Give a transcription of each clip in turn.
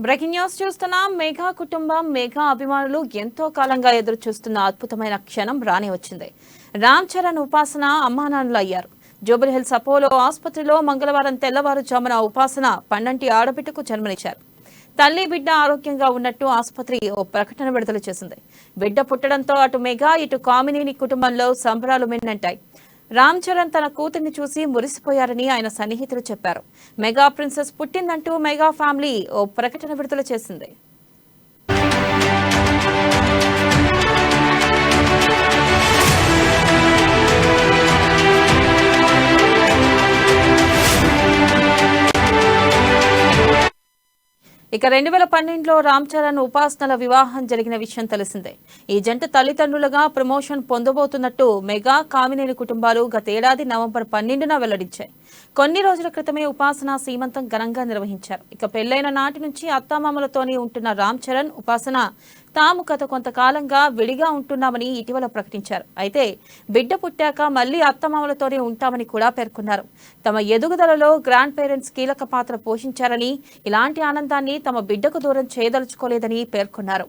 Breaking news చూస్తున్నాం. Mega కుటుంబం, mega అభిమానులు ఎంతో కాలంగా ఎదురు చూస్తున్న అద్భుతమైన క్షణం రాని వచ్చింది. రామ్ చరణ్ ఉపాసన అమ్మానాన్నలు అయ్యారు. జూబ్లీహిల్స్ అపోలో ఆసుపత్రిలో మంగళవారం తెల్లవారుజామున ఉపాసన పండంటి ఆడబిడ్డకు జన్మనిచ్చారు. తల్లి బిడ్డ ఆరోగ్యంగా ఉన్నట్టు ఆసుపత్రి ఓ ప్రకటన విడుదల చేసింది. బిడ్డ పుట్టడంతో అటు మెగా ఇటు కామినేని కుటుంబంలో సంబరాలు మిన్నంటాయి. రామ్ చరణ్ తన కూతుర్ని చూసి మురిసిపోయారని ఆయన సన్నిహితులు చెప్పారు. మెగా ప్రిన్సెస్ పుట్టిందంటూ మెగా ఫ్యామిలీ ఓ ప్రకటన విడుదల చేసింది. ఇక 2012లో రామ్ చరణ్ ఉపాసనల వివాహం జరిగిన విషయం తెలిసిందే. ఈ జంట తల్లిదండ్రులుగా ప్రమోషన్ పొందబోతున్నట్టు మెగా, కామినేని కుటుంబాలు గతేడాది నవంబర్ 12న వెల్లడించాయి. కొన్ని రోజుల క్రితమే ఉపాసన సీమంతం ఘనంగా నిర్వహించారు. ఇక పెళ్లైన నాటి నుంచి అత్తామామలతోనే ఉంటున్న రామ్ చరణ్, ఉపాసన తాము గత కొంతకాలంగా విడిగా ఉంటున్నామని ఇటీవల ప్రకటించారు. అయితే బిడ్డ పుట్టాక మళ్లీ అత్తమామలతోనే ఉంటామని కూడా పేర్కొన్నారు. తమ ఎదుగుదలలో గ్రాండ్ పేరెంట్స్ కీలక పాత్ర పోషించారని, ఇలాంటి ఆనందాన్ని తమ బిడ్డకు దూరం చేయదలుచుకోలేదని పేర్కొన్నారు.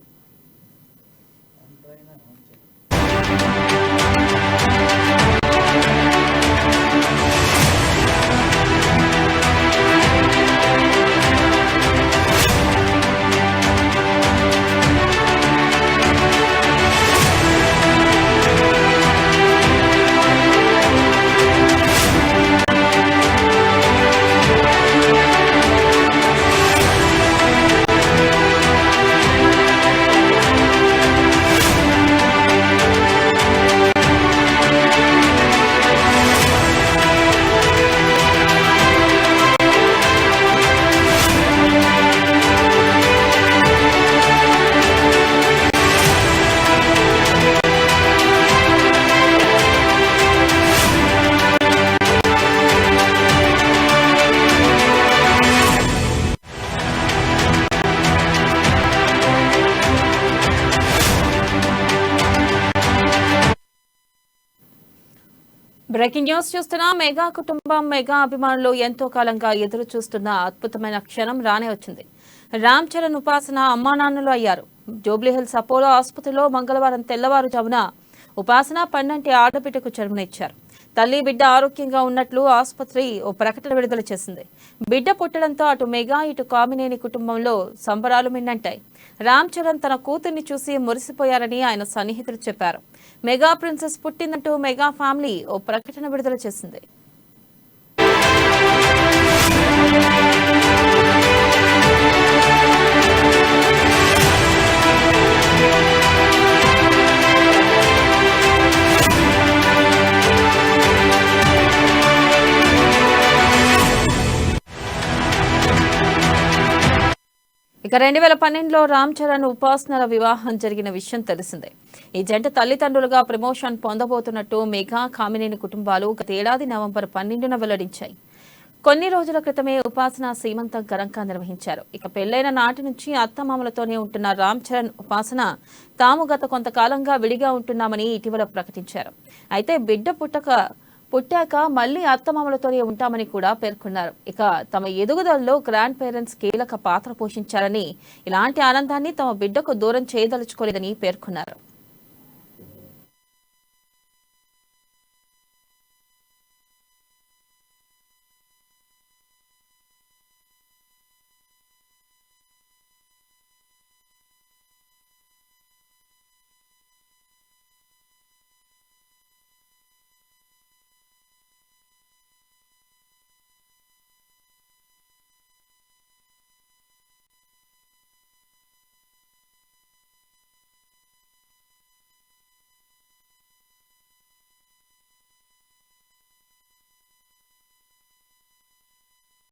బ్రేకింగ్ న్యూస్ చూస్తున్నా. మెగా కుటుంబం, మెగా అభిమానులు ఎంతో కాలంగా ఎదురు చూస్తున్న అద్భుతమైన క్షణం రానే వచ్చింది. రామ్ చరణ్, ఉపాసన అమ్మానాన్నలు అయ్యారు. జూబ్లీహిల్స్ అపోలో ఆసుపత్రిలో మంగళవారం తెల్లవారుజామున ఉపాసన పండంటి ఆడబిడ్డకు జన్మనిచ్చారు. తల్లి బిడ్డ ఆరోగ్యంగా ఉన్నట్లు ఆసుపత్రి ఓ ప్రకటన విడుదల చేసింది. బిడ్డ పుట్టడంతో అటు మెగా ఇటు కామినేని కుటుంబంలో సంబరాలు మిన్నంటాయి. రామ్ చరణ్ తన కూతుర్ని చూసి మురిసిపోయారని ఆయన సన్నిహితులు చెప్పారు. మెగా ప్రిన్సెస్ పుట్టిందంటూ మెగా ఫ్యామిలీ ఓ ప్రకటన విడుదల చేసింది. ఇక 2012లో రామ్ చరణ్, ఉపాసనల వివాహం జరిగిన విషయం తెలిసిందే. ఈ జంట తల్లిదండ్రులుగా ప్రమోషన్ పొందబోతున్నట్టు మెగా, కామినేని కుటుంబాలు గతేడాది నవంబర్ 12న వెల్లడించాయి. కొన్ని రోజుల క్రితమే ఉపాసన సీమంతం ఘనంగా నిర్వహించారు. ఇక పెళ్లైన నాటి నుంచి అత్తమామలతోనే ఉంటున్న రామ్ చరణ్, ఉపాసన తాము గత కొంతకాలంగా విడిగా ఉంటున్నామని ఇటీవల ప్రకటించారు. అయితే బిడ్డ పుట్టాక మళ్లీ అత్తమామలతోనే ఉంటామని కూడా పేర్కొన్నారు. ఇక తమ ఎదుగుదలలో గ్రాండ్ పేరెంట్స్ కీలక పాత్ర పోషించారని, ఇలాంటి ఆనందాన్ని తమ బిడ్డకు దూరం చేయదలుచుకోలేదని పేర్కొన్నారు.